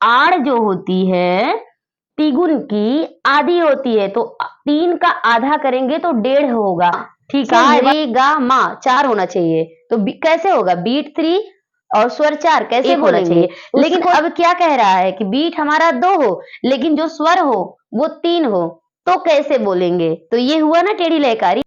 आड़ जो होती है तिगुन की आधी होती है, तो 3 का आधा करेंगे तो 1.5 होगा। ठीक है, रे गा मा 4 होना चाहिए, तो कैसे होगा? बीट 3 और स्वर 4 कैसे होना चाहिए? लेकिन अब क्या कह रहा है कि बीट हमारा 2 हो, लेकिन जो स्वर हो वो 3 हो, तो कैसे बोलेंगे? तो ये हुआ ना टेढ़ी लयकारी।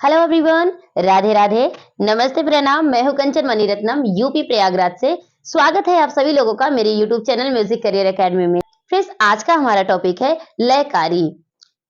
हेलो एवरीवन, राधे राधे, नमस्ते, प्रणाम। मैं हूं कंचन मणिरत्नम, यूपी प्रयागराज से। स्वागत है आप सभी लोगों का मेरे YouTube channel music career academy में। फ्रेंड्स, आज का हमारा टॉपिक है लयकारी।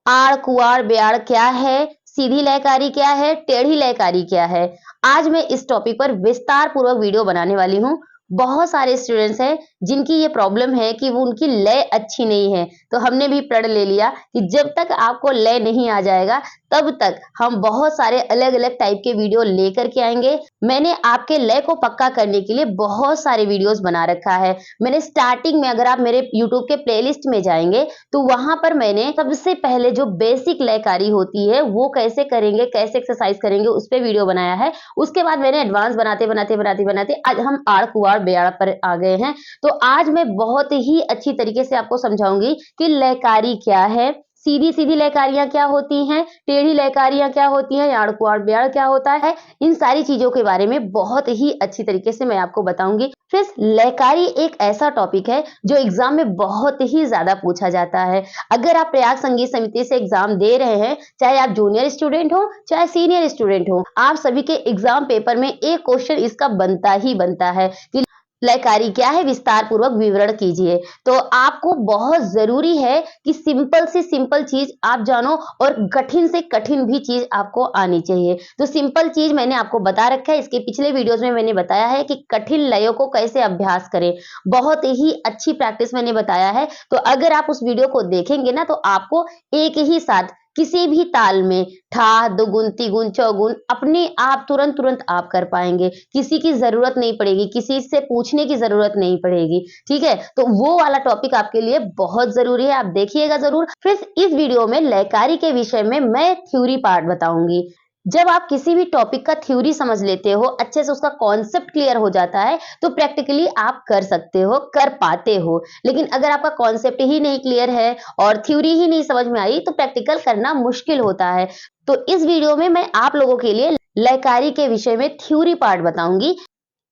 आड़ कुआड़ ब्याड़ क्या है, सीधी लयकारी क्या है, टेढ़ी लयकारी क्या है, आज मैं इस टॉपिक पर विस्तार पूर्वक वीडियो बनाने वाली हूँ। बहुत सारे स्टूडेंट्स हैं जिनकी ये प्रॉब्लम है कि वो उनकी लय अच्छी नहीं है, तो हमने भी प्रण ले लिया कि जब तक आपको लय नहीं आ जाएगा तब तक हम बहुत सारे अलग अलग टाइप के वीडियो लेकर के आएंगे। मैंने आपके लय को पक्का करने के लिए बहुत सारे वीडियोस बना रखा है। मैंने स्टार्टिंग में, अगर आप मेरे यूट्यूब के प्लेलिस्ट में जाएंगे तो वहां पर मैंने सबसे पहले जो बेसिक लयकारी होती है वो कैसे करेंगे, कैसे एक्सरसाइज करेंगे, उस पर वीडियो बनाया है। उसके बाद मैंने एडवांस बनाते आज हम आड़ कुआड़ बेयाड़ पर आ गए हैं। तो आज मैं बहुत ही अच्छी तरीके से आपको समझाऊंगी कि लयकारी क्या है, सीधी सीधी लयकारियां क्या होती हैं, टेढ़ी लयकारियां क्या होती हैं, आड़ कुआड़ ब्याड़ क्या होता है। इन सारी चीजों के बारे में बहुत ही अच्छी तरीके से मैं आपको बताऊंगी। फिर लयकारी एक ऐसा टॉपिक है जो एग्जाम में बहुत ही ज्यादा पूछा जाता है। अगर आप प्रयाग संगीत समिति से एग्जाम दे रहे हैं, चाहे आप जूनियर स्टूडेंट हो चाहे सीनियर स्टूडेंट हो, आप सभी के एग्जाम पेपर में एक क्वेश्चन इसका बनता ही बनता है कि लयकारी क्या है, विस्तार पूर्वक विवरण कीजिए। तो आपको बहुत जरूरी है कि सिंपल से सिंपल चीज आप जानो और कठिन से कठिन भी चीज आपको आनी चाहिए। तो सिंपल चीज मैंने आपको बता रखा है, इसके पिछले वीडियोस में मैंने बताया है कि कठिन लयों को कैसे अभ्यास करें। बहुत ही अच्छी प्रैक्टिस मैंने बताया है, तो अगर आप उस वीडियो को देखेंगे ना तो आपको एक ही साथ किसी भी ताल में ठा दुगुन तिगुन चौगुन अपने आप तुरंत आप कर पाएंगे। किसी की जरूरत नहीं पड़ेगी, किसी से पूछने की जरूरत नहीं पड़ेगी। ठीक है, तो वो वाला टॉपिक आपके लिए बहुत जरूरी है, आप देखिएगा जरूर। फिर इस वीडियो में लयकारी के विषय में मैं थ्योरी पार्ट बताऊंगी। जब आप किसी भी टॉपिक का थ्योरी समझ लेते हो, अच्छे से उसका कॉन्सेप्ट क्लियर हो जाता है, तो प्रैक्टिकली आप कर सकते हो, कर पाते हो। लेकिन अगर आपका कॉन्सेप्ट ही नहीं क्लियर है और थ्योरी ही नहीं समझ में आई तो प्रैक्टिकल करना मुश्किल होता है। तो इस वीडियो में मैं आप लोगों के लिए लयकारी के विषय में थ्योरी पार्ट बताऊंगी।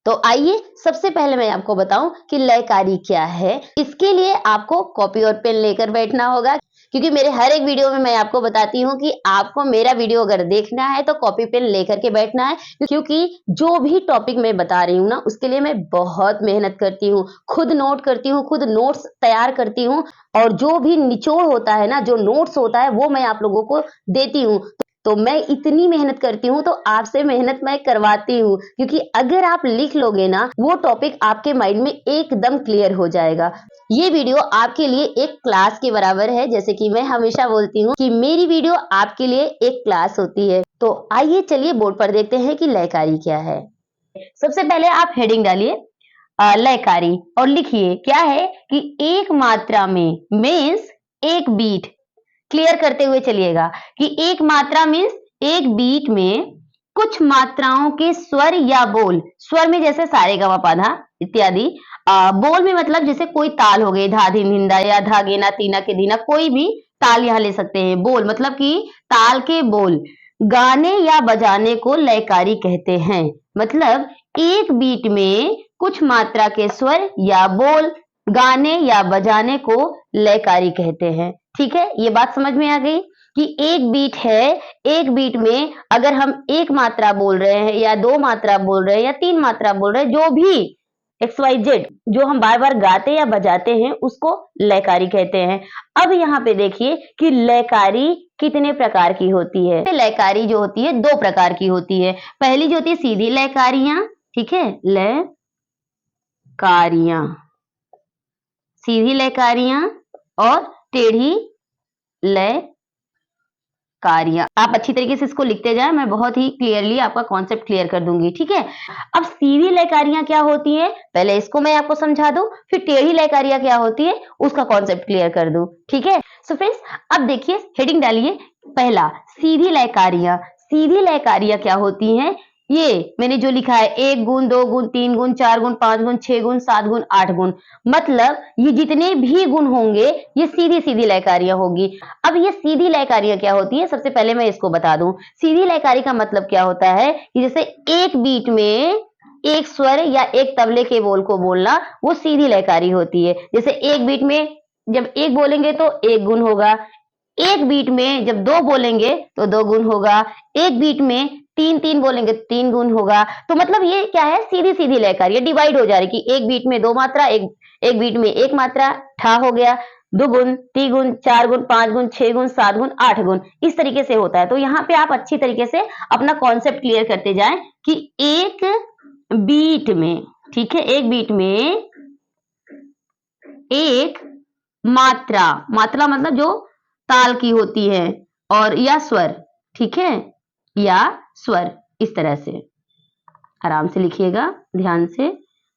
तो आइए सबसे पहले मैं आपको बताऊं कि लयकारी क्या है। इसके लिए आपको कॉपी और पेन लेकर बैठना होगा, क्योंकि मेरे हर एक वीडियो में मैं आपको बताती हूँ कि आपको मेरा वीडियो अगर देखना है तो कॉपी पेन लेकर के बैठना है, क्योंकि जो भी टॉपिक मैं बता रही हूँ ना उसके लिए मैं बहुत मेहनत करती हूँ, खुद नोट करती हूँ, खुद नोट्स तैयार करती हूँ, और जो भी निचोड़ होता है ना, जो नोट्स होता है वो मैं आप लोगों को देती हूँ। तो मैं इतनी मेहनत करती हूँ तो आपसे मेहनत मैं करवाती हूँ, क्योंकि अगर आप लिख लोगे ना वो टॉपिक आपके माइंड में एकदम क्लियर हो जाएगा। ये वीडियो आपके लिए एक क्लास के बराबर है, जैसे कि मैं हमेशा बोलती हूँ कि मेरी वीडियो आपके लिए एक क्लास होती है। तो आइए चलिए बोर्ड पर देखते हैं कि लयकारी क्या है। सबसे पहले आप हेडिंग डालिए लयकारी और लिखिए क्या है कि एक मात्रा में मीन्स एक बीट। क्लियर करते हुए चलिएगा कि एक मात्रा मीन्स एक बीट में कुछ मात्राओं के स्वर या बोल। स्वर में जैसे सारे गा मा पा धा इत्यादि। बोल में मतलब जैसे कोई ताल हो गई, धा धिन धिंदा या धा गेना तीना के दीना, कोई भी ताल यहाँ ले सकते हैं। बोल मतलब कि ताल के बोल। गाने या बजाने को लयकारी कहते हैं। मतलब एक बीट में कुछ मात्रा के स्वर या बोल गाने या बजाने को लयकारी कहते हैं। ठीक है, ये बात समझ में आ गई कि एक बीट है, एक बीट में अगर हम एक मात्रा बोल रहे हैं या दो मात्रा बोल रहे हैं या तीन मात्रा बोल रहे हैं, जो भी XYZ जो हम बार बार गाते या बजाते हैं उसको लयकारी कहते हैं। अब यहाँ पे देखिए कि लयकारी कितने प्रकार की होती है। लयकारी जो होती है दो प्रकार की होती है। पहली जो होती है सीधी लयकारियां, ठीक है, लयकारियां, सीधी लयकारियां और टेढ़ी लयकारियां। आप अच्छी तरीके से इसको लिखते जाएं, मैं बहुत ही क्लियरली आपका कॉन्सेप्ट क्लियर कर दूंगी। ठीक है, अब सीधी लयकारियां क्या होती है पहले इसको मैं आपको समझा दूं, फिर टेढ़ी लयकारियां क्या होती है उसका कॉन्सेप्ट क्लियर कर दूं। ठीक है, सो फ्रेंड्स अब देखिए हेडिंग डालिए। पहला सीधी लयकारियां। सीधी लयकारियां क्या होती हैं? ये मैंने जो लिखा है 1 गुण 2 गुण 3 गुण 4 गुण 5 गुण 6 गुण 7 गुण 8 गुण, मतलब ये जितने भी गुण होंगे ये सीधी सीधी लयकारियां होगी। अब ये सीधी लयकारियां क्या होती है, सबसे पहले मैं इसको बता दूं। सीधी लयकारी का मतलब क्या होता है कि जैसे एक बीट में एक स्वर या एक तबले के बोल को बोलना, वो सीधी लयकारी होती है। जैसे एक बीट में जब एक बोलेंगे तो एक गुण होगा, एक बीट में जब दो बोलेंगे तो दो गुण होगा, एक बीट में तीन तीन बोलेंगे तो तीन गुण होगा। तो मतलब ये क्या है, सीधी सीधी लयकारी, ये डिवाइड हो जा रही कि एक बीट में दो मात्रा, एक बीट में एक मात्रा, ठा हो गया, दो गुण, तीन गुण, चार गुण, पांच गुण, छह गुण, सात गुण, आठ गुण, इस तरीके से होता है। तो यहाँ पे आप अच्छी तरीके से अपना कॉन्सेप्ट क्लियर करते जाएं कि एक बीट में, ठीक है, एक बीट में एक मात्रा, मात्रा मतलब जो ताल की होती है, और या स्वर, ठीक है, या स्वर, इस तरह से आराम से लिखिएगा, ध्यान से,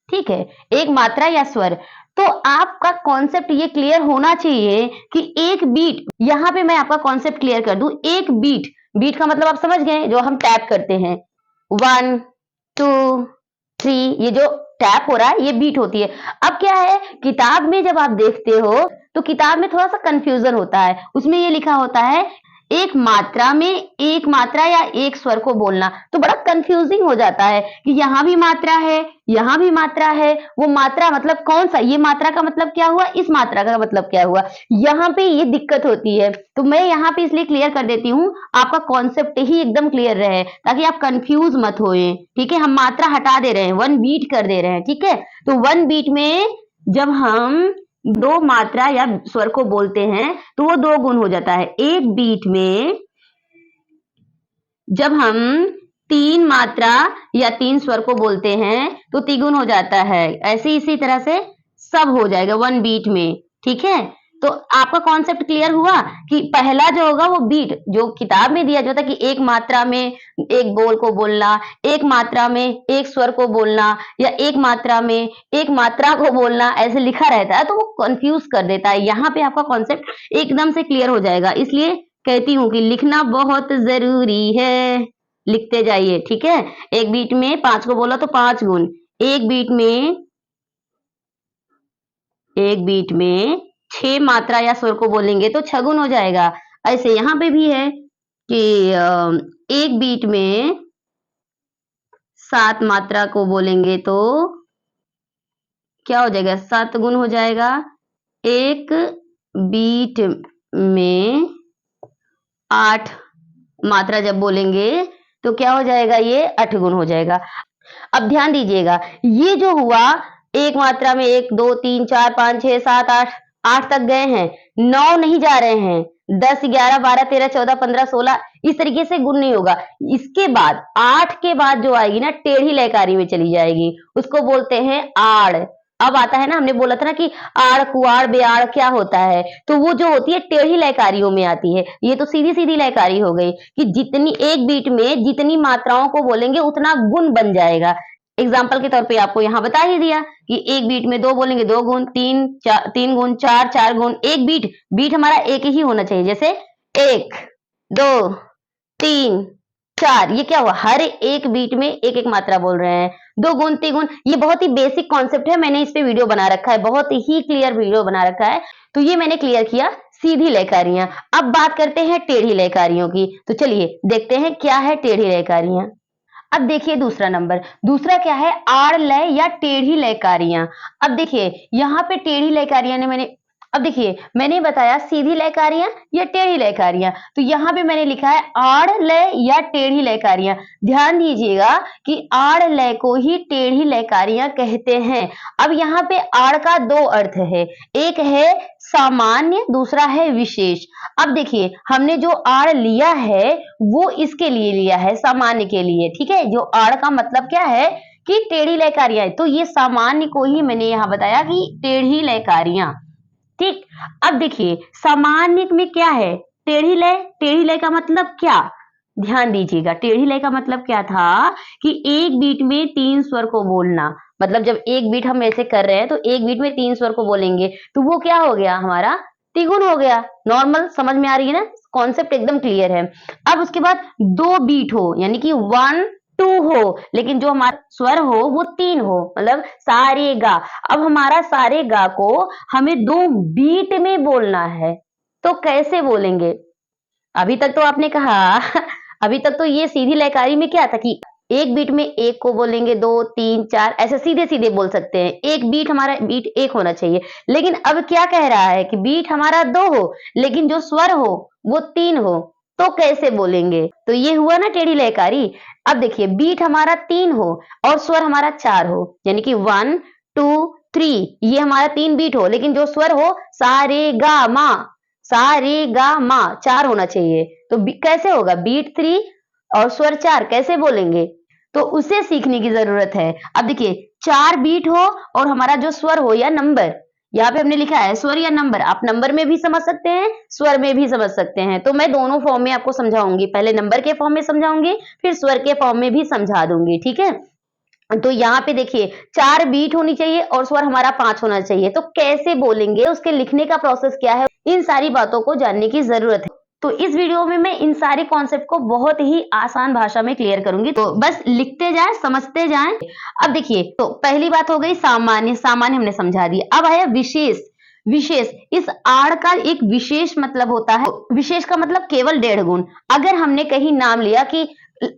ठीक है, एक मात्रा या स्वर। तो आपका कॉन्सेप्ट ये क्लियर होना चाहिए कि एक बीट, यहां पे मैं आपका कॉन्सेप्ट क्लियर कर दूं। एक बीट, बीट का मतलब आप समझ गए, जो हम टैप करते हैं, 1 2 3, ये जो टैप हो रहा है ये बीट होती है। अब क्या है, किताब में जब आप देखते हो तो किताब में थोड़ा सा कंफ्यूजन होता है, उसमें ये लिखा होता है एक मात्रा में एक मात्रा या एक स्वर को बोलना, तो बड़ा कंफ्यूजिंग हो जाता है कि यहाँ भी मात्रा है, यहाँ भी मात्रा है, वो मात्रा मतलब कौन सा, ये मात्रा का मतलब क्या हुआ, इस मात्रा का मतलब क्या हुआ, यहाँ पे ये दिक्कत होती है। तो मैं यहाँ पे इसलिए क्लियर कर देती हूँ, आपका कॉन्सेप्ट ही एकदम क्लियर रहे, ताकि आप कंफ्यूज मत होए, ठीक है। हम मात्रा हटा दे रहे हैं, वन बीट कर दे रहे हैं, ठीक है। तो वन बीट में जब हम दो मात्रा या स्वर को बोलते हैं तो वो दो गुण हो जाता है। एक बीट में जब हम तीन मात्रा या तीन स्वर को बोलते हैं तो तिगुन हो जाता है। ऐसे इसी तरह से सब हो जाएगा वन बीट में, ठीक है। तो आपका कॉन्सेप्ट क्लियर हुआ कि पहला जो होगा वो बीट, जो किताब में दिया जाता है कि एक मात्रा में एक बोल को बोलना, एक मात्रा में एक स्वर को बोलना, या एक मात्रा में एक मात्रा को बोलना, ऐसे लिखा रहता है तो वो कंफ्यूज कर देता है। यहाँ पे आपका कॉन्सेप्ट एकदम से क्लियर हो जाएगा, इसलिए कहती हूँ कि लिखना बहुत जरूरी है, लिखते जाइए, ठीक है। एक बीट में पांच को बोला तो पांच गुण, एक बीट में छह मात्रा या स्वर को बोलेंगे तो छह गुण हो जाएगा। ऐसे यहाँ पे भी है कि एक बीट में सात मात्रा को बोलेंगे तो क्या हो जाएगा, सात गुण हो जाएगा। एक बीट में आठ मात्रा जब बोलेंगे तो क्या हो जाएगा, ये आठ गुण हो जाएगा। अब ध्यान दीजिएगा, ये जो हुआ एक मात्रा में एक दो तीन चार पांच छह सात आठ, आठ तक गए हैं, नौ नहीं जा रहे हैं, 10 11 12 13 14 15 16, इस तरीके से गुण नहीं होगा। इसके बाद आठ के बाद जो आएगी ना, टेढ़ी लयकारी में चली जाएगी, उसको बोलते हैं आड़। अब आता है ना, हमने बोला था ना कि आड़ कुआड़ बेआड़ क्या होता है, तो वो जो होती है टेढ़ी लयकारियों में आती है। ये तो सीधी सीधी लयकारी हो गई कि जितनी एक बीट में जितनी मात्राओं को बोलेंगे उतना गुण बन जाएगा। एग्जाम्पल के तौर पे आपको यहाँ बता ही दिया कि एक बीट में दो बोलेंगे दो गुण, तीन गुण, चार चार गुण। एक बीट, बीट हमारा एक ही होना चाहिए, जैसे एक दो तीन चार, ये क्या हुआ, हर एक बीट में एक एक मात्रा बोल रहे हैं। दो गुण तीन गुण, ये बहुत ही बेसिक कॉन्सेप्ट है, मैंने इस पे वीडियो बना रखा है, बहुत ही क्लियर वीडियो बना रखा है। तो ये मैंने क्लियर किया सीधी लयकारियां। अब बात करते हैं टेढ़ी लयकारियों की, तो चलिए देखते हैं क्या है टेढ़ी लयकारियां। अब देखिए दूसरा नंबर, दूसरा क्या है, आड़ लय या टेढ़ी लयकारियां। अब देखिए यहाँ पे टेढ़ी लयकारियां ने अब देखिए मैंने बताया सीधी लयकारियां या टेढ़ी लयकारियां, तो यहाँ पे मैंने लिखा है आड़ लय या टेढ़ी लयकारियां। ध्यान दीजिएगा कि आड़ लय को ही टेढ़ी लयकारियां कहते हैं। अब यहाँ पे आड़ का दो अर्थ है, एक है सामान्य, दूसरा है विशेष। अब देखिए हमने जो आड़ लिया है वो इसके लिए लिया है, सामान्य के लिए, ठीक है। जो आड़ का मतलब क्या है कि टेढ़ी लयकारियां, तो ये सामान्य को ही मैंने यहाँ बताया कि टेढ़ी लयकारियां, ठीक। अब देखिए सामान्य में क्या है, टेढ़ी लय। टेढ़ी लय का मतलब क्या, ध्यान दीजिएगा, टेढ़ी लय का मतलब क्या था कि एक बीट में तीन स्वर को बोलना, मतलब जब एक बीट हम ऐसे कर रहे हैं तो एक बीट में तीन स्वर को बोलेंगे तो वो क्या हो गया, हमारा तिगुन हो गया। नॉर्मल समझ में आ रही है ना, कॉन्सेप्ट एकदम क्लियर है। अब उसके बाद दो बीट हो, यानी कि 1 टू हो, लेकिन जो हमारा स्वर हो वो 3 हो, मतलब सा रे गा। अब हमारा सा रे गा को हमें 2 बीट में बोलना है, तो कैसे बोलेंगे? अभी तक तो आपने कहा अभी तक तो ये सीधी लयकारी में क्या था कि एक बीट में एक को बोलेंगे, 2, 3, 4 ऐसे सीधे-सीधे बोल सकते हैं। एक बीट हमारा बीट एक होना चाहिए। लेकिन अब क्या कह रहा है कि बीट हमारा 2 हो, लेकिन जो स्वर हो वो 3 हो, तो कैसे बोलेंगे? तो ये हुआ ना टेढ़ी लयकारी। अब देखिए बीट हमारा 3 हो और स्वर हमारा 4 हो, यानी कि 1, 2, 3 ये हमारा 3 बीट हो, लेकिन जो स्वर हो सा रे गा मा, सा रे गा मा 4 होना चाहिए। तो कैसे होगा? बीट 3 और स्वर 4 कैसे बोलेंगे? तो उसे सीखने की जरूरत है। अब देखिए 4 बीट हो और हमारा जो स्वर हो या नंबर, यहाँ पे हमने लिखा है स्वर या नंबर, आप नंबर में भी समझ सकते हैं, स्वर में भी समझ सकते हैं। तो मैं दोनों फॉर्म में आपको समझाऊंगी, पहले नंबर के फॉर्म में समझाऊंगी, फिर स्वर के फॉर्म में भी समझा दूंगी, ठीक है? तो यहाँ पे देखिए 4 बीट होनी चाहिए और स्वर हमारा 5 होना चाहिए। तो कैसे बोलेंगे, उसके लिखने का प्रोसेस क्या है, इन सारी बातों को जानने की जरूरत है। तो इस वीडियो में मैं इन सारे कॉन्सेप्ट को बहुत ही आसान भाषा में क्लियर करूंगी, तो बस लिखते जाएं, समझते जाएं। अब देखिए, तो पहली बात हो गई सामान्य, सामान्य हमने समझा दिया। अब आया विशेष। विशेष, इस आड़ का एक विशेष मतलब होता है। विशेष का मतलब केवल 1.5 गुण। अगर हमने कहीं नाम लिया कि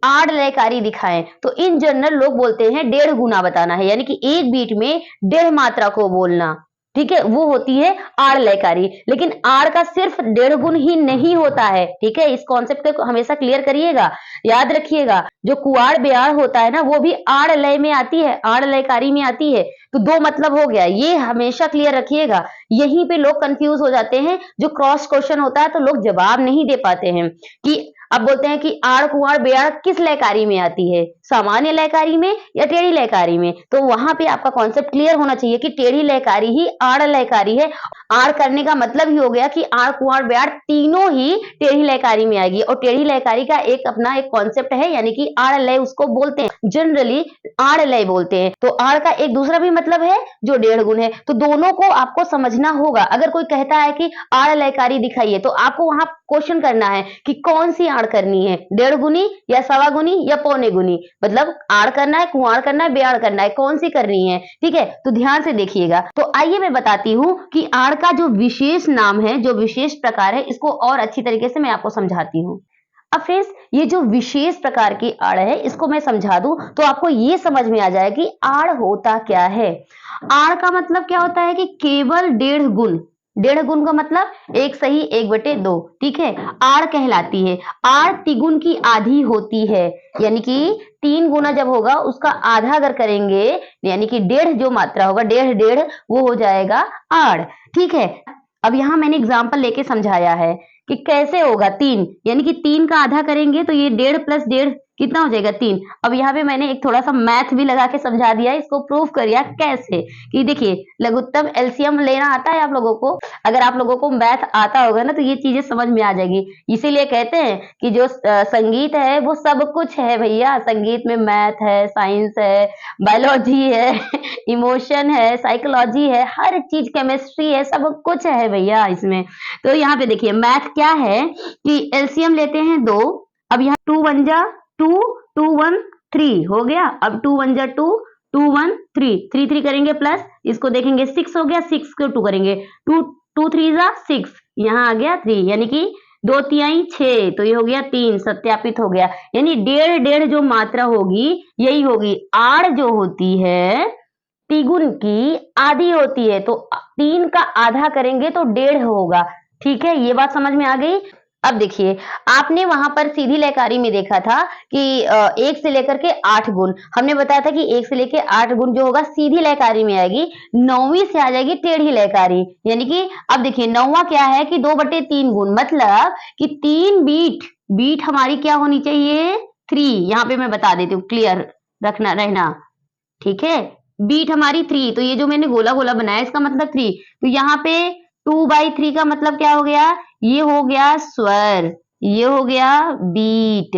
आड़ लयकारी दिखाएं, तो इन जनरल लोग बोलते हैं 1.5 गुना बताना है, यानी कि एक बीट में 1.5 मात्रा को बोलना, ठीक है? वो होती है आड़ लयकारी। लेकिन आड़ का सिर्फ 1.5 गुण ही नहीं होता है, ठीक है? इस कॉन्सेप्ट को हमेशा क्लियर करिएगा, याद रखिएगा। जो कुआड़ बेआड़ होता है ना, वो भी आड़ लय में आती है, आड़ लयकारी में आती है। तो 2 मतलब हो गया, ये हमेशा क्लियर रखिएगा। यहीं पे लोग कंफ्यूज हो जाते हैं, जो क्रॉस क्वेश्चन होता है तो लोग जवाब नहीं दे पाते हैं कि अब बोलते हैं कि आड़ कुआड़ बेआड़ किस लयकारी में आती है, सामान्य लयकारी में या टेढ़ी लयकारी में? तो वहां पे आपका कॉन्सेप्ट क्लियर होना चाहिए कि टेढ़ी लयकारी ही आड़ लयकारी है। आड़ करने का मतलब ही हो गया कि आड़ कुआड़ बेआड़ तीनों ही टेढ़ी लयकारी में आएगी, और टेढ़ी लयकारी का एक अपना एक कॉन्सेप्ट है, यानी कि आड़ लय उसको बोलते हैं, जनरली आड़ लय बोलते हैं। तो आड़ का एक दूसरा भी मतलब है जो 1.5 गुण है। तो दोनों को आपको समझना होगा। अगर कोई कहता है कि आड़ लयकारी दिखाइए, तो आपको वहां क्वेश्चन करना है कि कौन सी आड़ करनी है, 1.5 गुनी या सवा गुनी या पौने गुनी, मतलब आड़ करना है, कुआड़ करना है, बेआड़ करना है, कौन सी करनी है, ठीक है? तो ध्यान से देखिएगा। तो आइए मैं बताती हूं कि आड़ का जो विशेष नाम है, जो विशेष प्रकार है, इसको और अच्छी तरीके से मैं आपको समझाती हूँ। अब फ्रेंड्स, ये जो विशेष प्रकार की आड़ है, इसको मैं समझा दूं तो आपको ये समझ में आ जाए कि आड़ होता क्या है। आड़ का मतलब क्या होता है कि केवल 1.5 गुण। 1.5 गुण का मतलब 1 सही 1/2, ठीक है? आड़ कहलाती है। आड़ तिगुन की आधी होती है, यानी कि 3 गुना जब होगा उसका आधा अगर करेंगे, यानी कि 1.5 जो मात्रा होगा, 1.5 वो हो जाएगा आड़, ठीक है? अब यहाँ मैंने एग्जाम्पल लेके समझाया है कि कैसे होगा। 3 यानी कि 3 का आधा करेंगे तो ये 1.5 + 1.5 कितना हो जाएगा? 3। अब यहाँ पे मैंने एक थोड़ा सा मैथ भी लगा के समझा दिया है, इसको प्रूव करिए कैसे। कि देखिए, लघुत्तम एलसीएम लेना आता है आप लोगों को? अगर आप लोगों को मैथ आता होगा ना, तो ये चीजें समझ में आ जाएगी। इसीलिए कहते हैं कि जो संगीत है वो सब कुछ है भैया। संगीत में मैथ है, साइंस है, बायोलॉजी है, इमोशन है, साइकोलॉजी है, हर चीज, केमिस्ट्री है, सब कुछ है भैया इसमें। तो यहाँ पे देखिए मैथ क्या है कि एलसीएम लेते हैं 2। अब यहाँ 2 1 जा 2, 2 1 3 हो गया। अब 2 1 जा 2, 2 1 3, 3 3 करेंगे प्लस, इसको देखेंगे 6 हो गया, 6 को 2 करेंगे, 2 2 3 जा 6, यहाँ आ गया 3, यानी कि 2 तिहाई 6, तो ये हो गया 3, सत्यापित हो गया। यानी 1.5 जो मात्रा होगी यही होगी। आड़ जो होती है तिगुन की आधी होती है, तो 3 का आधा करेंगे तो 1.5 होगा, ठीक है? ये बात समझ में आ गई। अब देखिए, आपने वहां पर सीधी लयकारी में देखा था कि 1 से लेकर के 8 गुण, हमने बताया था कि 1 से लेकर 8 गुण जो होगा सीधी लयकारी में आएगी, 9वीं से आ जाएगी टेढ़ी लयकारी। यानी कि अब देखिए 9वां क्या है कि 2/3 गुण, मतलब कि 3 बीट हमारी क्या होनी चाहिए? 3। यहाँ पे मैं बता देती हूँ, क्लियर रखना रहना, ठीक है? बीट हमारी 3, तो ये जो मैंने गोला गोला बनाया इसका मतलब 3। तो यहाँ पे 2/3 का मतलब क्या हो गया? ये हो गया स्वर, ये हो गया बीट।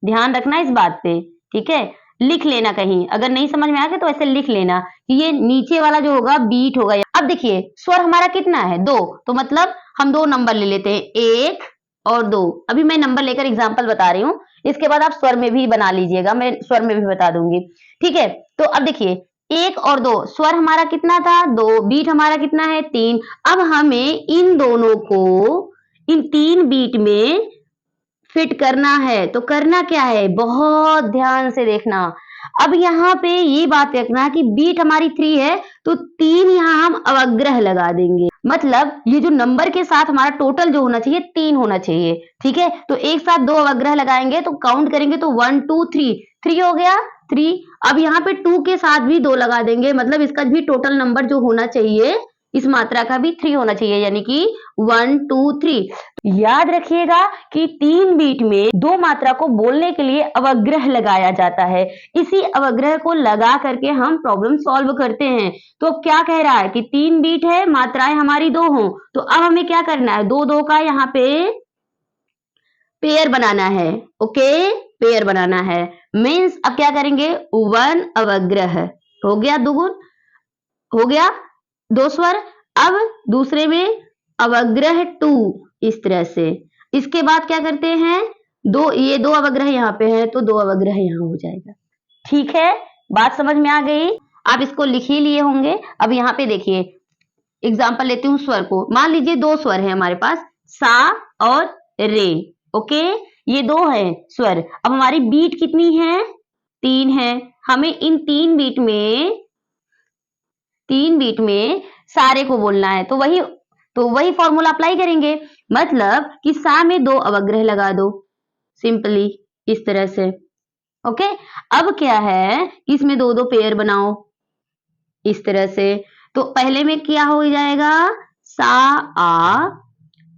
ध्यान रखना इस बात पे, ठीक है? लिख लेना कहीं, अगर नहीं समझ में आ गया तो ऐसे लिख लेना कि ये नीचे वाला जो होगा बीट होगा। अब देखिए स्वर हमारा कितना है? 2, तो मतलब हम 2 नंबर ले लेते हैं, 1 और 2। अभी मैं नंबर लेकर एग्जांपल बता रही हूँ, इसके बाद आप स्वर में भी बना लीजिएगा, मैं स्वर में भी बता दूंगी। ठीक है, तो अब देखिए 1 और 2, स्वर हमारा कितना था 2, बीट हमारा कितना है 3। अब हमें इन दोनों को इन 3 बीट में फिट करना है। तो करना क्या है, बहुत ध्यान से देखना। अब यहाँ पे ये बात रखना कि बीट हमारी 3 है, तो 3 यहाँ हम अवग्रह लगा देंगे। मतलब ये जो नंबर के साथ हमारा टोटल जो होना चाहिए 3 होना चाहिए। ठीक है, तो एक साथ 2 अवग्रह लगाएंगे तो काउंट करेंगे तो 1 2 3, 3 हो गया 3। अब यहाँ पे 2 के साथ भी 2 लगा देंगे, मतलब इसका भी टोटल नंबर जो होना चाहिए इस मात्रा का भी 3 होना चाहिए, यानी कि 1 2 3। याद रखिएगा कि 3 बीट में 2 मात्रा को बोलने के लिए अवग्रह लगाया जाता है। इसी अवग्रह को लगा करके हम प्रॉब्लम सॉल्व करते हैं। तो क्या कह रहा है कि 3 बीट है, मात्राएं हमारी 2 हो, तो अब हमें क्या करना है, 2 2 का यहाँ पे पेयर बनाना है। ओके, पेयर बनाना है मीन्स अब क्या करेंगे 1 अवग्रह हो गया, दुगुन हो गया 2 स्वर। अब दूसरे में अवग्रह 2 इस तरह से। इसके बाद क्या करते हैं, ये 2 अवग्रह यहाँ पे है तो 2 अवग्रह यहाँ हो जाएगा। ठीक है, बात समझ में आ गई। आप इसको लिख ही लिए होंगे। अब यहाँ पे देखिए एग्जाम्पल लेती हूँ स्वर को। मान लीजिए 2 स्वर है हमारे पास, सा और रे। ओके, ये 2 है स्वर। अब हमारी बीट कितनी है 3 है। हमें इन 3 बीट में सारे को बोलना है, तो वही फॉर्मूला अप्लाई करेंगे। मतलब कि सा में 2 अवग्रह लगा दो सिंपली इस तरह से। ओके, अब क्या है इसमें 2 2 पेयर बनाओ इस तरह से। तो पहले में क्या हो जाएगा, सा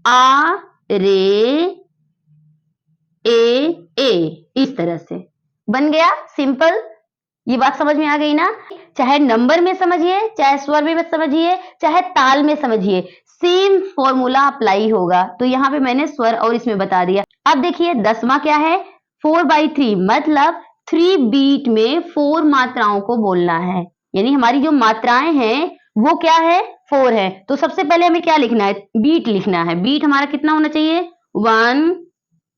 आ रे ए इस तरह से बन गया सिंपल। ये बात समझ में आ गई ना। चाहे नंबर में समझिए, चाहे स्वर में समझिए, चाहे ताल में समझिए, सेम फॉर्मूला अप्लाई होगा। तो यहाँ पे मैंने स्वर और इसमें बता दिया। अब देखिए 10वां क्या है 4/3, मतलब 3 बीट में 4 मात्राओं को बोलना है। यानी हमारी जो मात्राएं हैं वो क्या है 4 है। तो सबसे पहले हमें क्या लिखना है, बीट लिखना है। बीट हमारा कितना होना चाहिए 1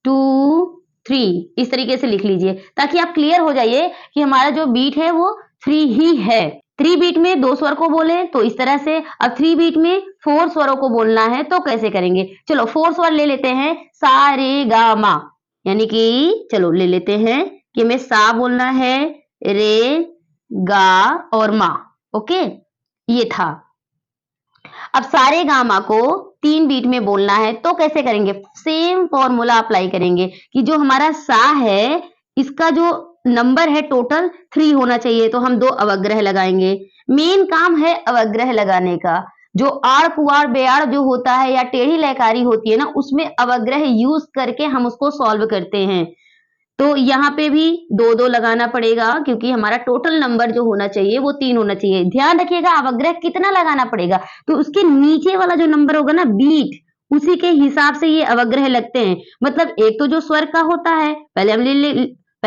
2 3, इस तरीके से लिख लीजिए ताकि आप क्लियर हो जाइए कि हमारा जो बीट है वो 3 ही है। 3 बीट में 2 स्वर को बोले तो इस तरह से। अब 3 बीट में 4 स्वरों को बोलना है तो कैसे करेंगे, चलो 4 स्वर ले लेते हैं, सा रे गा मा। यानी कि चलो ले लेते हैं कि हमें सा बोलना है, रे गा और मा। ओके, ये था। अब सारे गामा को 3 बीट में बोलना है तो कैसे करेंगे, सेम फॉर्मूला अप्लाई करेंगे कि जो हमारा सा है इसका जो नंबर है टोटल 3 होना चाहिए, तो हम 2 अवग्रह लगाएंगे। मेन काम है अवग्रह लगाने का। जो आड़ पुआड़ बेआड़ जो होता है या टेढ़ी लयकारी होती है ना, उसमें अवग्रह यूज करके हम उसको सॉल्व करते हैं। तो यहाँ पे भी 2 2 लगाना पड़ेगा क्योंकि हमारा टोटल नंबर जो होना चाहिए वो 3 होना चाहिए। ध्यान रखिएगा अवग्रह कितना लगाना पड़ेगा, तो उसके नीचे वाला जो नंबर होगा ना बीट, उसी के हिसाब से ये अवग्रह लगते हैं। मतलब एक तो जो स्वर का होता है पहले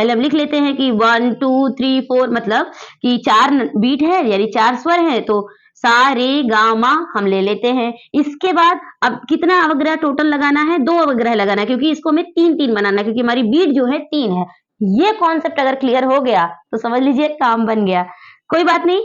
हम लिख लेते हैं कि 1 2 3 4, मतलब कि 4 बीट है यानी 4 स्वर है, तो सा रे गा मा हम ले लेते हैं। इसके बाद अब कितना अवग्रह टोटल लगाना है, 2 अवग्रह लगाना है क्योंकि इसको हमें 3 3 बनाना है क्योंकि हमारी बीट जो है 3 है। ये कॉन्सेप्ट अगर क्लियर हो गया तो समझ लीजिए काम बन गया। कोई बात नहीं,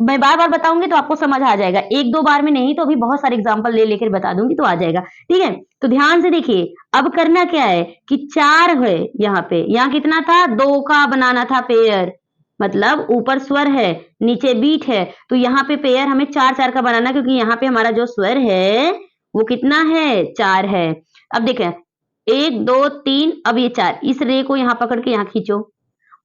मैं बार बार बताऊंगी तो आपको समझ आ जाएगा, 1 2 बार में नहीं तो अभी बहुत सारे एग्जाम्पल ले लेकर बता दूंगी तो आ जाएगा। ठीक है, तो ध्यान से देखिए अब करना क्या है कि 4 है यहाँ पे, यहाँ कितना था 2 का बनाना था पेयर। मतलब ऊपर स्वर है नीचे बीट है, तो यहाँ पे पेयर हमें 4 4 का बनाना क्योंकि यहाँ पे हमारा जो स्वर है वो कितना है 4 है। अब देखें 1 2 3, अब ये 4, इस रे को यहाँ पकड़ के यहाँ खींचो।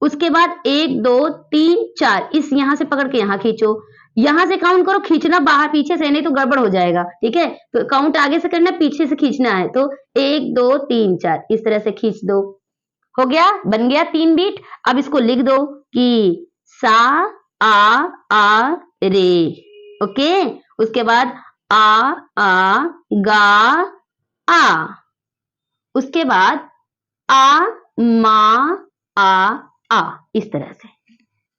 उसके बाद 1 2 3 4, इस यहाँ से पकड़ के यहाँ खींचो। यहाँ से काउंट करो, खींचना बाहर पीछे से नहीं तो गड़बड़ हो जाएगा। ठीक है, तो काउंट आगे से करना पीछे से खींचना है, तो 1 2 3 4 इस तरह से खींच दो। हो गया, बन गया 3 बीट। अब इसको लिख दो कि सा आ रे। ओके, उसके बाद आ गा आ, उसके बाद आ मा आ इस तरह से।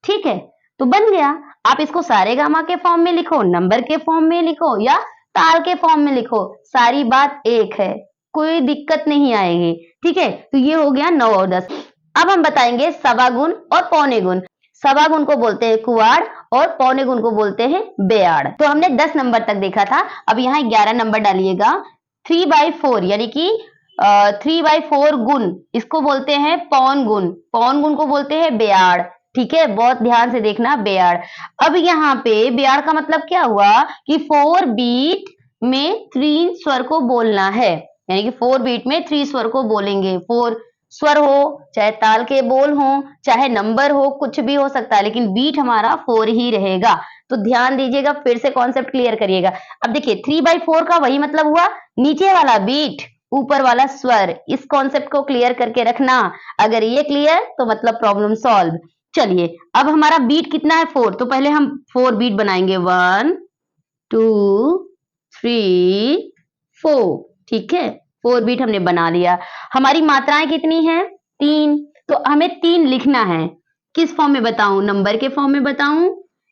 ठीक है, तो बन गया। आप इसको सारे गामा के फॉर्म में लिखो, नंबर के फॉर्म में लिखो या ताल के फॉर्म में लिखो, सारी बात एक है। कोई दिक्कत नहीं आएगी। ठीक है, तो ये हो गया 9 और 10। अब हम बताएंगे सवा गुण और पौने गुण। सवा गुण को बोलते हैं कुवाड़ और पौने गुण को बोलते हैं बेयाड़। तो हमने 10 नंबर तक देखा था, अब यहाँ 11 नंबर डालिएगा। 3/4 यानी कि 3/4 गुण, इसको बोलते हैं पौन गुण। पौन गुण को बोलते हैं बेयाड़। ठीक है, बहुत ध्यान से देखना, बेयाड़। अब यहाँ पे बेयाड़ का मतलब क्या हुआ कि 4 बीट में 3 स्वर को बोलना है, यानी कि 4 बीट में 3 स्वर को बोलेंगे। 4 स्वर हो, चाहे ताल के बोल हो, चाहे नंबर हो, कुछ भी हो सकता है, लेकिन बीट हमारा 4 ही रहेगा। तो ध्यान दीजिएगा, फिर से कॉन्सेप्ट क्लियर करिएगा। अब देखिए 3/4 का वही मतलब हुआ, नीचे वाला बीट ऊपर वाला स्वर। इस कॉन्सेप्ट को क्लियर करके रखना। अगर ये क्लियर तो मतलब प्रॉब्लम सॉल्व। चलिए, अब हमारा बीट कितना है 4, तो पहले हम 4 बीट बनाएंगे। 1 2 3 4। ठीक है, 4 बीट हमने बना लिया। हमारी मात्राएं कितनी हैं? 3। तो हमें 3 लिखना है। किस फॉर्म में बताऊं? नंबर के फॉर्म में बताऊं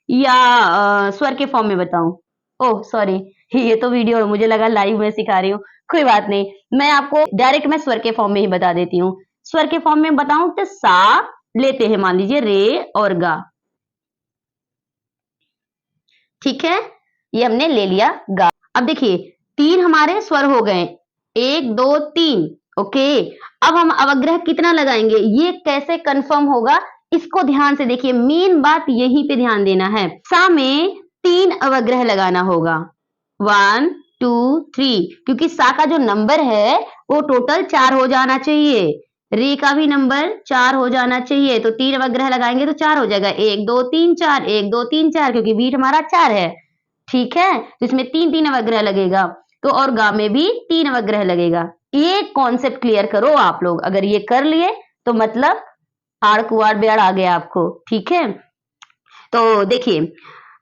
या स्वर के फॉर्म में बताऊं? ओह सॉरी, ये तो वीडियो, मुझे लगा लाइव में सिखा रही हूँ। कोई बात नहीं, मैं आपको डायरेक्ट मैं स्वर के फॉर्म में ही बता देती हूँ। स्वर के फॉर्म में बताऊं तो सा लेते हैं, मान लीजिए रे और गा। ठीक है, ये हमने ले लिया गा। अब देखिए 3 हमारे स्वर हो गए, 1 2 3। ओके, अब हम अवग्रह कितना लगाएंगे, ये कैसे कंफर्म होगा, इसको ध्यान से देखिए। मेन बात यहीं पे ध्यान देना है। सा में 3 अवग्रह लगाना होगा, 1 2 3, क्योंकि सा का जो नंबर है वो टोटल 4 हो जाना चाहिए। रे का भी नंबर 4 हो जाना चाहिए, तो 3 अवग्रह लगाएंगे तो 4 हो जाएगा। 1 2 3 4, 1 2 3 4, क्योंकि बीट हमारा 4 है। ठीक है, तो इसमें 3 3 अवग्रह लगेगा। तो और गा में भी 3 अवग्रह लगेगा। ये कॉन्सेप्ट क्लियर करो आप लोग। अगर ये कर लिए तो मतलब आड़ कुआड़ बेड़ आ गया आपको। ठीक है, तो देखिए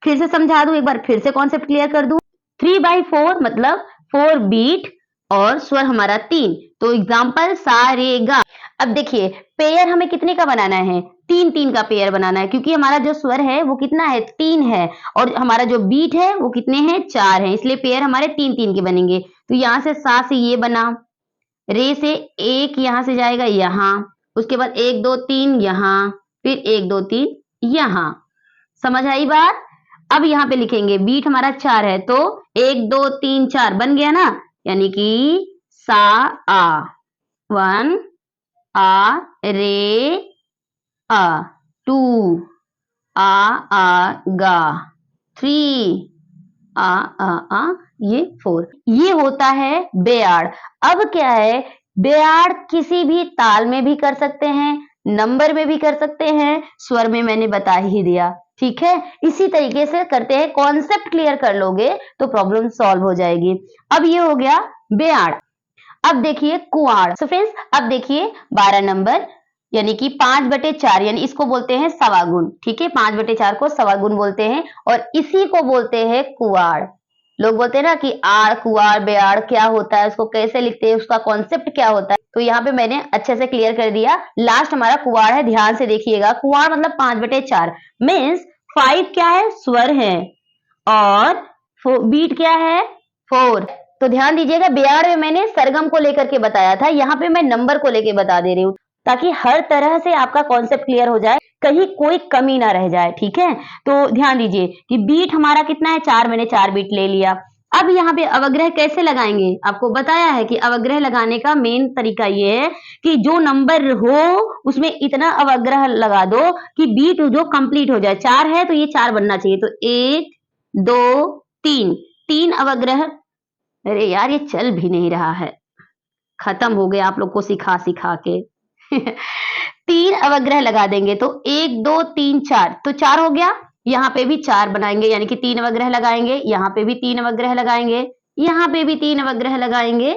फिर से समझा दूं, एक बार फिर से कॉन्सेप्ट क्लियर कर दूं। 3/4 मतलब 4 बीट और स्वर हमारा 3। तो एग्जाम्पल सा रे गा। अब देखिए पेयर हमें कितने का बनाना है? 3 3 का पेयर बनाना है, क्योंकि हमारा जो स्वर है वो कितना है? 3 है, और हमारा जो बीट है वो कितने हैं? 4 है, इसलिए पेयर हमारे 3 3 के बनेंगे। तो यहाँ से सा से ये बना, रे से एक यहाँ से जाएगा यहाँ, उसके बाद 1 2 3 यहाँ, फिर 1 2 3 यहाँ। समझ आई बात? अब यहाँ पे लिखेंगे बीट हमारा 4 है, तो 1 2 3 4 बन गया ना, यानी कि सा आ 1, आ रे आ 2, आ गा 3, आ ये 4। ये होता है बेयाड़। अब क्या है, बेयाड़ किसी भी ताल में भी कर सकते हैं, नंबर में भी कर सकते हैं, स्वर में मैंने बता ही दिया। ठीक है, इसी तरीके से करते हैं। कॉन्सेप्ट क्लियर कर लोगे तो प्रॉब्लम सॉल्व हो जाएगी। अब ये हो गया बेयाड़। अब देखिए कुआड़। सो फ्रेंड्स, अब देखिए 12 नंबर यानी कि 5/4, यानी इसको बोलते हैं सवा गुण। ठीक है, 5/4 को सवा गुण बोलते हैं, और इसी को बोलते हैं कुआड़। लोग बोलते हैं ना कि आड़ कुआड़ बेयाड़ क्या होता है, उसको कैसे लिखते हैं, उसका कॉन्सेप्ट क्या होता है, तो यहाँ पे मैंने अच्छे से क्लियर कर दिया। लास्ट हमारा कुआड़ है, ध्यान से देखिएगा। कुआड़ मतलब 5/4 मीन्स 5 क्या है? स्वर है, और बीट क्या है? 4। तो ध्यान दीजिएगा, बेयाड़ में मैंने सरगम को लेकर के बताया था, यहाँ पे मैं नंबर को लेके बता दे रही हूँ, ताकि हर तरह से आपका कॉन्सेप्ट क्लियर हो जाए, कहीं कोई कमी ना रह जाए। ठीक है, तो ध्यान दीजिए कि बीट हमारा कितना है? 4, मैंने 4 बीट ले लिया। अब यहाँ पे अवग्रह कैसे लगाएंगे, आपको बताया है कि अवग्रह लगाने का मेन तरीका ये है कि जो नंबर हो उसमें इतना अवग्रह लगा दो कि बीट जो कंप्लीट हो जाए। 4 है तो ये 4 बनना चाहिए, तो 1 2 3, 3 अवग्रह। अरे यार, ये चल भी नहीं रहा है, खत्म हो गया आप लोग को सिखा सिखा के। 3 अवग्रह लगा देंगे तो 1 2 3 4, तो 4 हो गया। यहाँ पे भी 4 बनाएंगे, यानी कि 3 अवग्रह लगाएंगे, यहाँ पे भी 3 अवग्रह लगाएंगे, यहाँ पे भी 3 अवग्रह लगाएंगे,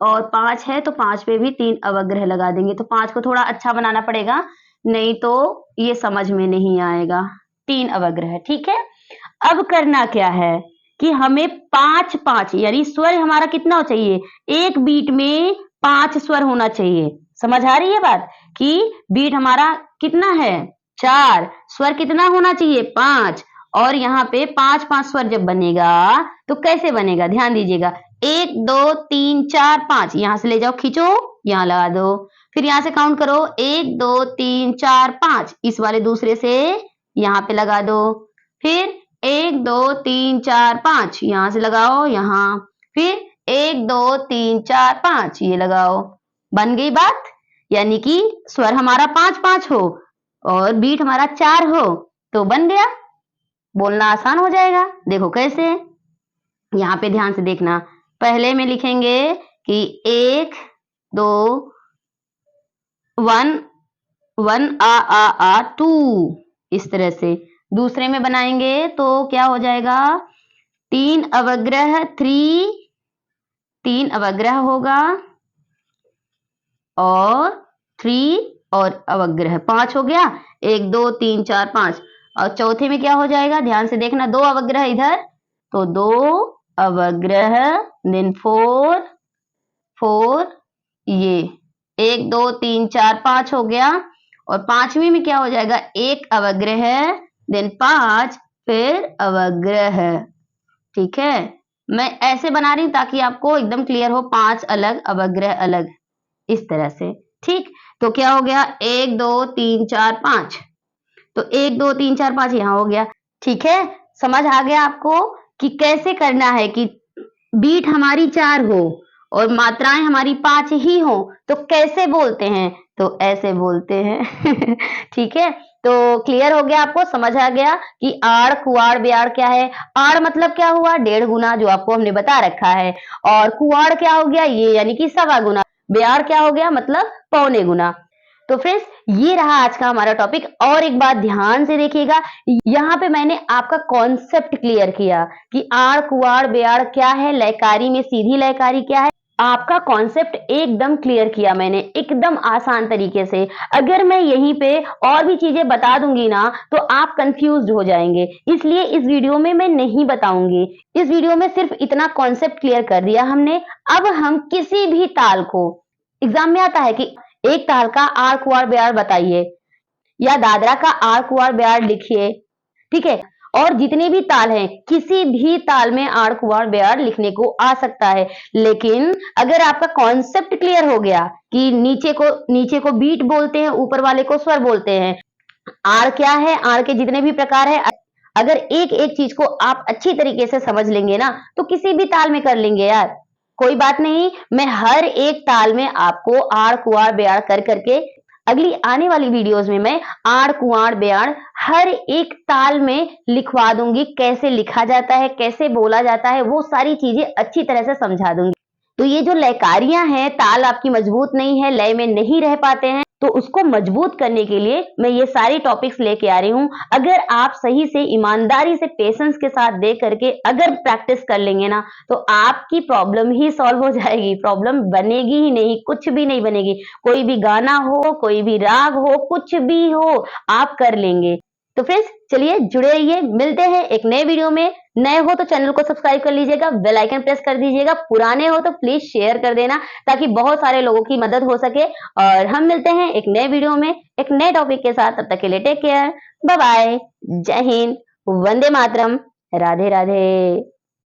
और 5 है तो 5 पे भी 3 अवग्रह लगा देंगे। तो 5 को थोड़ा अच्छा बनाना पड़ेगा, नहीं तो ये समझ में नहीं आएगा। 3 अवग्रह। ठीक है, अब करना क्या है कि हमें 5 5 यानी स्वर हमारा कितना हो चाहिए? एक बीट में 5 स्वर होना चाहिए। समझ आ रही है बात कि बीट हमारा कितना है? 4, स्वर कितना होना चाहिए? 5, और यहाँ पे 5 5 स्वर जब बनेगा तो कैसे बनेगा? ध्यान दीजिएगा, 1 2 3 4 5 यहां से ले जाओ, खींचो, यहां लगा दो। फिर यहां से काउंट करो, 1 2 3 4 5 इस वाले दूसरे से यहां पे लगा दो। फिर 1 2 3 4 5 यहां से लगाओ, यहां। फिर 1 2 3 4 5 ये लगाओ। बन गई बात? यानी कि स्वर हमारा 5 5 हो और बीट हमारा 4 हो तो बन गया। बोलना आसान हो जाएगा। देखो कैसे, यहाँ पे ध्यान से देखना। पहले में लिखेंगे कि 1 2 1 1 आ 2 इस तरह से। दूसरे में बनाएंगे तो क्या हो जाएगा, 3 अवग्रह 3 अवग्रह होगा और 3 और अवग्रह 5 हो गया। 1 2 3 4 5। और चौथे में क्या हो जाएगा, ध्यान से देखना, 2 अवग्रह इधर तो 2 अवग्रह देन 4 ये 1 2 3 4 5 हो गया। और पांचवी में क्या हो जाएगा, 1 अवग्रह देन 5 फिर अवग्रह। ठीक है, मैं ऐसे बना रही हूं ताकि आपको एकदम क्लियर हो, 5 अलग अवग्रह अलग इस तरह से। ठीक, तो क्या हो गया, 1 2 3 4 5। तो 1 2 3 4 5 यहां हो गया। ठीक है, समझ आ गया आपको कि कैसे करना है कि बीट हमारी 4 हो और मात्राएं हमारी 5 ही हो तो कैसे बोलते हैं, तो ऐसे बोलते हैं। ठीक है, तो क्लियर हो गया आपको, समझ आ गया कि आड़ कुआड़ ब्याड़ क्या है। आड़ मतलब क्या हुआ, 1.5 गुना, जो आपको हमने बता रखा है। और कुआड़ क्या हो गया, ये यानी कि 1.25 गुना। ब्याड़ क्या हो गया, मतलब पौने गुना। तो फ्रेंड्स, ये रहा आज का हमारा टॉपिक। और एक बात ध्यान से देखिएगा, यहाँ पे मैंने आपका कॉन्सेप्ट क्लियर किया कि आड़ कुआड़ बेआड़ क्या है, लयकारी में सीधी लयकारी क्या है। आपका कॉन्सेप्ट एकदम क्लियर किया मैंने, एकदम आसान तरीके से। अगर मैं यहीं पे और भी चीजें बता दूंगी ना तो आप कंफ्यूज हो जाएंगे, इसलिए इस वीडियो में मैं नहीं बताऊंगी। इस वीडियो में सिर्फ इतना कॉन्सेप्ट क्लियर कर दिया हमने। अब हम किसी भी ताल को, एग्जाम में आता है कि एक ताल का आड़ कुआड़ बेआड़ बताइए या दादरा का आड़ कुआड़ बेआड़ लिखिए। ठीक है, और जितने भी ताल हैं किसी भी ताल में आड़ कुआड़ बेआड़ लिखने को आ सकता है। लेकिन अगर आपका कॉन्सेप्ट क्लियर हो गया कि नीचे को बीट बोलते हैं, ऊपर वाले को स्वर बोलते हैं, आड़ क्या है, आड़ के जितने भी प्रकार है, अगर एक एक चीज को आप अच्छी तरीके से समझ लेंगे ना तो किसी भी ताल में कर लेंगे यार। कोई बात नहीं, मैं हर एक ताल में आपको आड़ कुआड़ बेआड़ कर करके अगली आने वाली वीडियोस में मैं आड़ कुआड़ बेआड़ हर एक ताल में लिखवा दूंगी। कैसे लिखा जाता है, कैसे बोला जाता है, वो सारी चीजें अच्छी तरह से समझा दूंगी। तो ये जो लयकारियां हैं, ताल आपकी मजबूत नहीं है, लय में नहीं रह पाते हैं, तो उसको मजबूत करने के लिए मैं ये सारी टॉपिक्स लेके आ रही हूँ। अगर आप सही से, ईमानदारी से, पेशेंस के साथ दे करके अगर प्रैक्टिस कर लेंगे ना तो आपकी प्रॉब्लम ही सॉल्व हो जाएगी। प्रॉब्लम बनेगी ही नहीं, कुछ भी नहीं बनेगी। कोई भी गाना हो, कोई भी राग हो, कुछ भी हो, आप कर लेंगे। तो फ्रेंड्स, चलिए जुड़े रहिए, मिलते हैं एक नए वीडियो में। नए हो तो चैनल को सब्सक्राइब कर लीजिएगा, बेल आइकन प्रेस कर दीजिएगा। पुराने हो तो प्लीज शेयर कर देना ताकि बहुत सारे लोगों की मदद हो सके। और हम मिलते हैं एक नए वीडियो में एक नए टॉपिक के साथ। तब तक के लिए टेक केयर, बाय बाय, जय हिंद, वंदे मातरम, राधे राधे।